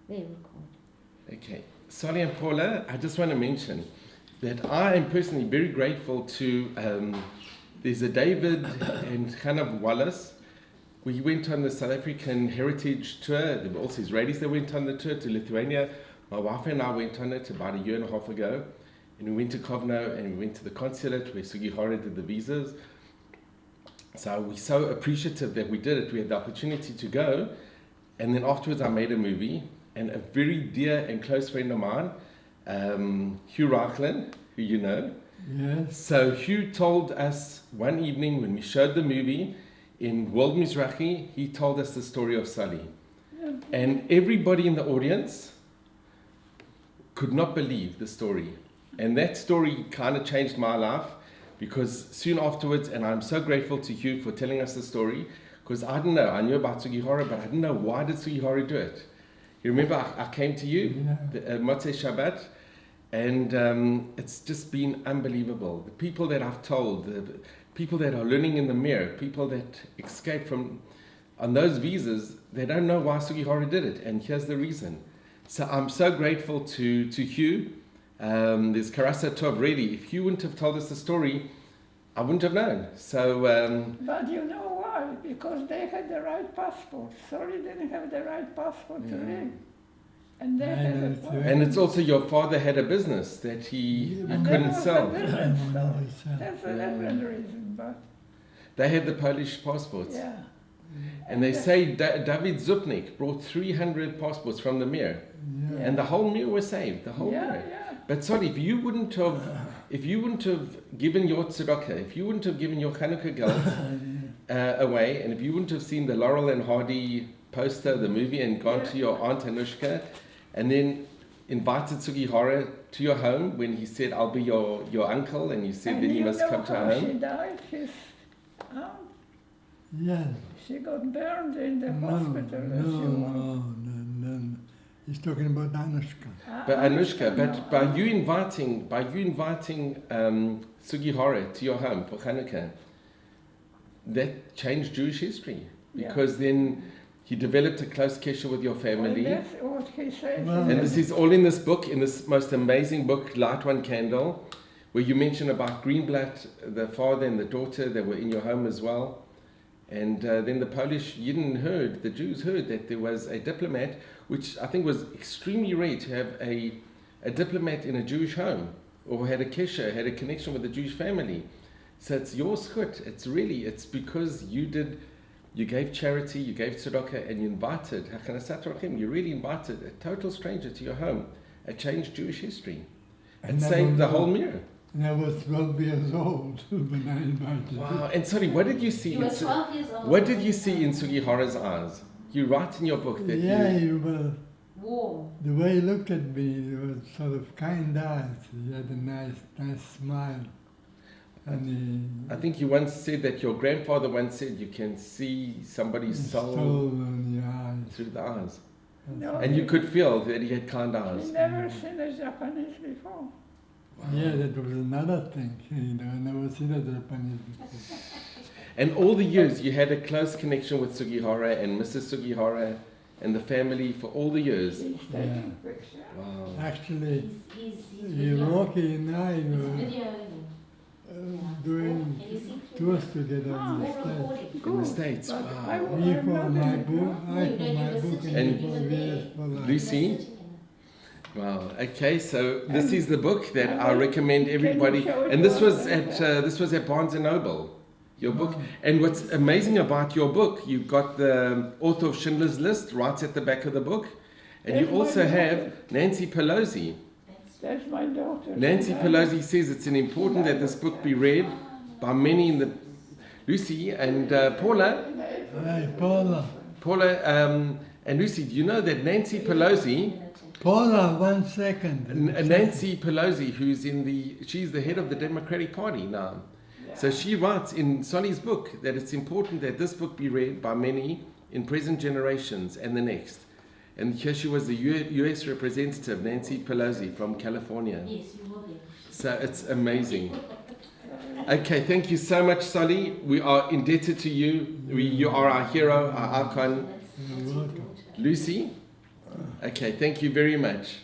They record. Okay. Solly and Paula, I just want to mention that I am personally very grateful to, there's a David and Hannah Wallace. We went on the South African Heritage Tour. There were also Israelis that went on the tour to Lithuania. My wife and I went on it about a year and a half ago. And we went to Kovno and we went to the consulate where Sugihara did the visas. So we're so appreciative that we did it. We had the opportunity to go. And then afterwards I made a movie. And a very dear and close friend of mine, Hugh Reichlin, who you know. Yes. So Hugh told us one evening when we showed the movie in World Mizrahi, he told us the story of Solly. And everybody in the audience could not believe the story. And that story kind of changed my life because soon afterwards, and I'm so grateful to Hugh for telling us the story, because I didn't know, I knew about Sugihara, but I didn't know why did Sugihara do it. You remember I came to you, Motzei Shabbat, and it's just been unbelievable. The people that I've told, the people that are learning in the mirror, people that escaped from, on those visas, they don't know why Sugihara did it, and here's the reason. So I'm so grateful to Hugh. There's Karasa Tov, really. If Hugh wouldn't have told us the story, I wouldn't have known. So, but you know why? Because they had the right passport. Solly didn't have the right passport to live. And they had it. And it's also your father had a business that he couldn't sell. That's a different reason, but... They had the Polish passports. Yeah. And they say David Zupnik brought 300 passports from the Mir. Yeah. And the whole Mir was saved, the whole Mir. Yeah. But sorry, if you wouldn't have given your tzedakah, if you wouldn't have given your Hanukkah geld away, and if you wouldn't have seen the Laurel and Hardy poster, the movie, and gone to your aunt Anushka, and then invited Sugihara to your home when he said, I'll be your uncle, and you said, then you must come to our home. She died, his aunt. Yes. She got burned in the hospital. No. He's talking about Anushka. But Anushka, but by you inviting Sugihara to your home for Hanukkah, that changed Jewish history. Because then he developed a close kesher with your family. Well, that's what he says. Well, and this is all in this book, in this most amazing book, Light One Candle, where you mention about Greenblatt, the father and the daughter that were in your home as well. And then the Polish Yidden heard, the Jews heard that there was a diplomat, which I think was extremely rare to have a diplomat in a Jewish home, or had a kesher, had a connection with the Jewish family. So it's your schut. It's because you gave charity, you gave tzedakah, and you invited, you really invited a total stranger to your home. It changed Jewish history. It saved the whole mirror. And I was 12 years old when I invited Wow, and sorry, what did you see? You were 12 years old. What did you see in Sugihara's eyes? You write in your book that you were warm. the way he looked at me, it was sort of kind eyes. He had a nice smile. And I think you once said that your grandfather once said you can see somebody's soul in your eyes. through the eyes. No, And you could feel that he had kind eyes. He never seen a Japanese before. Wow. Yeah, that was another thing. I never seen a Japanese before. And all the years you had a close connection with Sugihara and Mrs. Sugihara and the family for all the years. He's taking pictures. Wow. Actually, He's Hiroki and I were videoing. doing tours together in the States. In the States, But wow. I He for remember my it. book, I for my book, and And he for VS for life. Lucy? Wow. Okay, so this is the book that I recommend everybody. And this was at Barnes and Noble. Your book. And what's amazing about your book, you've got the author of Schindler's List right at the back of the book, and you also have Nancy Pelosi. That's my daughter. Nancy Pelosi says it's important that this book be read by many in the Lucy and Paula. Hey, Paula. Paula and Lucy, do you know that Nancy Pelosi? Paula, 1 second. Nancy Pelosi, she's the head of the Democratic Party now. So she writes in Solly's book that it's important that this book be read by many in present generations and the next. And here she was the U.S. representative, Nancy Pelosi from California. Yes, you will be. So it's amazing. Okay, thank you so much, Solly. We are indebted to you. You are our hero, our icon. You're welcome. Lucy? Okay, thank you very much.